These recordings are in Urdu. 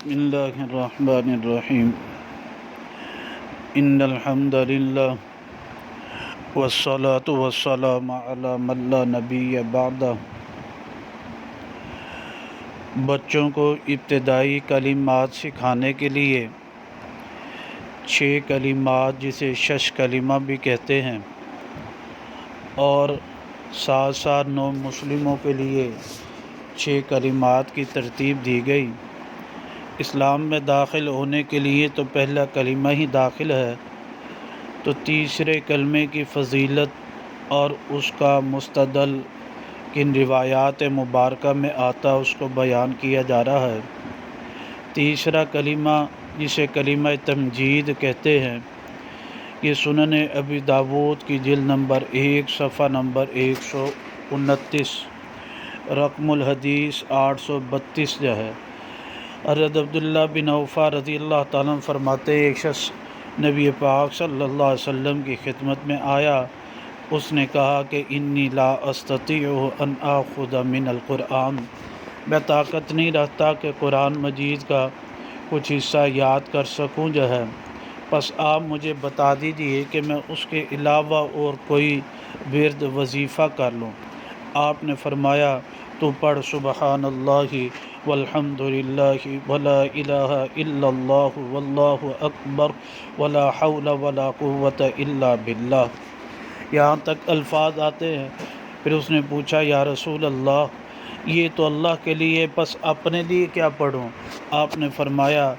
بسم اللہ الرحمن الرحیم ان الحمد للہ والصلاة والسلام علی من لا نبی بعدہ۔ بچوں کو ابتدائی کلمات سکھانے کے لیے 6 کلمات جسے شش کلمہ بھی کہتے ہیں اور ساتھ ساتھ نو مسلموں کے لیے 6 کلمات کی ترتیب دی گئی۔ اسلام میں داخل ہونے کے لیے تو پہلا کلمہ ہی داخل ہے، تو تیسرے کلمے کی فضیلت اور اس کا مستدل کن روایات مبارکہ میں آتا اس کو بیان کیا جا رہا ہے۔ تیسرا کلمہ جسے کلمہ تمجید کہتے ہیں، یہ سنن ابی داود کی جلد نمبر 1 صفحہ نمبر 129 رقم الحدیث 832 جو ہے۔ حضرت عبداللہ بن اوفا رضی اللہ تعالیٰ عنہ فرماتے ہیں، ایک شخص نبی پاک صلی اللہ علیہ وسلم کی خدمت میں آیا، اس نے کہا کہ انی لا استطیع ان آخذ من القرآن، میں طاقت نہیں رکھتا کہ قرآن مجید کا کچھ حصہ یاد کر سکوں جو ہے، پس آپ مجھے بتا دیجئے کہ میں اس کے علاوہ اور کوئی ورد وظیفہ کر لوں۔ آپ نے فرمایا تو پڑھ سبحان اللہ والحمد للہ ولا الہ الا اللہ واللہ اکبر ولا حول ولا قوة الا باللہ، یہاں تک الفاظ آتے ہیں۔ پھر اس نے پوچھا یا رسول اللہ یہ تو اللہ کے لیے، پس اپنے لیے کیا پڑھوں؟ آپ نے فرمایا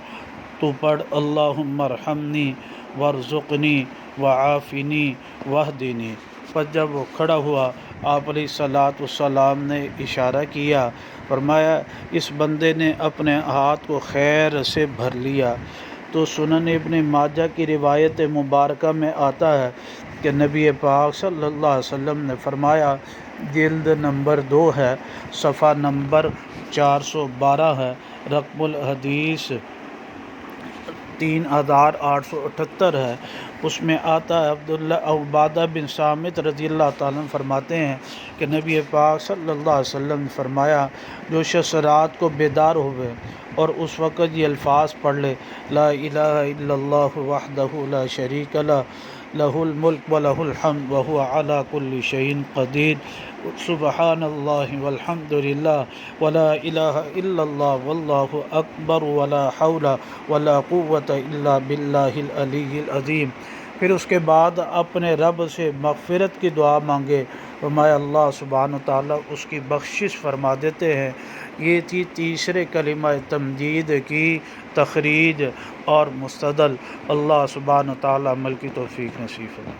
تو پڑھ اللہم ارحمنی وارزقنی وعافنی واہدنی۔ پس جب وہ کھڑا ہوا آپ علیہ الصلاۃ والسلام نے اشارہ کیا، فرمایا اس بندے نے اپنے ہاتھ کو خیر سے بھر لیا۔ تو سنن ابن ماجہ کی روایت مبارکہ میں آتا ہے کہ نبی پاک صلی اللہ علیہ وسلم نے فرمایا، جلد نمبر 2 ہے، صفحہ نمبر 412 ہے، رقم الحدیث 3878 ہے، اس میں آتا ہے عبادہ بن صامت رضی اللہ تعالیٰ عنہ فرماتے ہیں کہ نبی پاک صلی اللہ علیہ وسلم نے فرمایا جو شخص رات کو بیدار ہوئے اور اس وقت یہ الفاظ پڑھ لے لا الہ الا اللہ وحدہ لا شریک لہ لہ الملک ولہ الحمد وہو علی کل شیء قدیر، سبحان اللہ والحمد للہ ولا الہ الا اللہ واللہ اکبر ولا حول ولا قوة الا باللہ العلی العظیم۔ پھر اس کے بعد اپنے رب سے مغفرت کی دعا مانگے، فرمایا اللہ سبحانہ تعالیٰ اس کی بخشش فرما دیتے ہیں۔ یہ تھی تیسرے کلمہ تمجید کی تخریج اور مستدل۔ اللہ سبحانہ تعالیٰ عمل کی توفیق نصیب فرمائے۔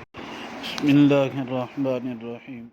بسم اللہ الرحمن الرحیم۔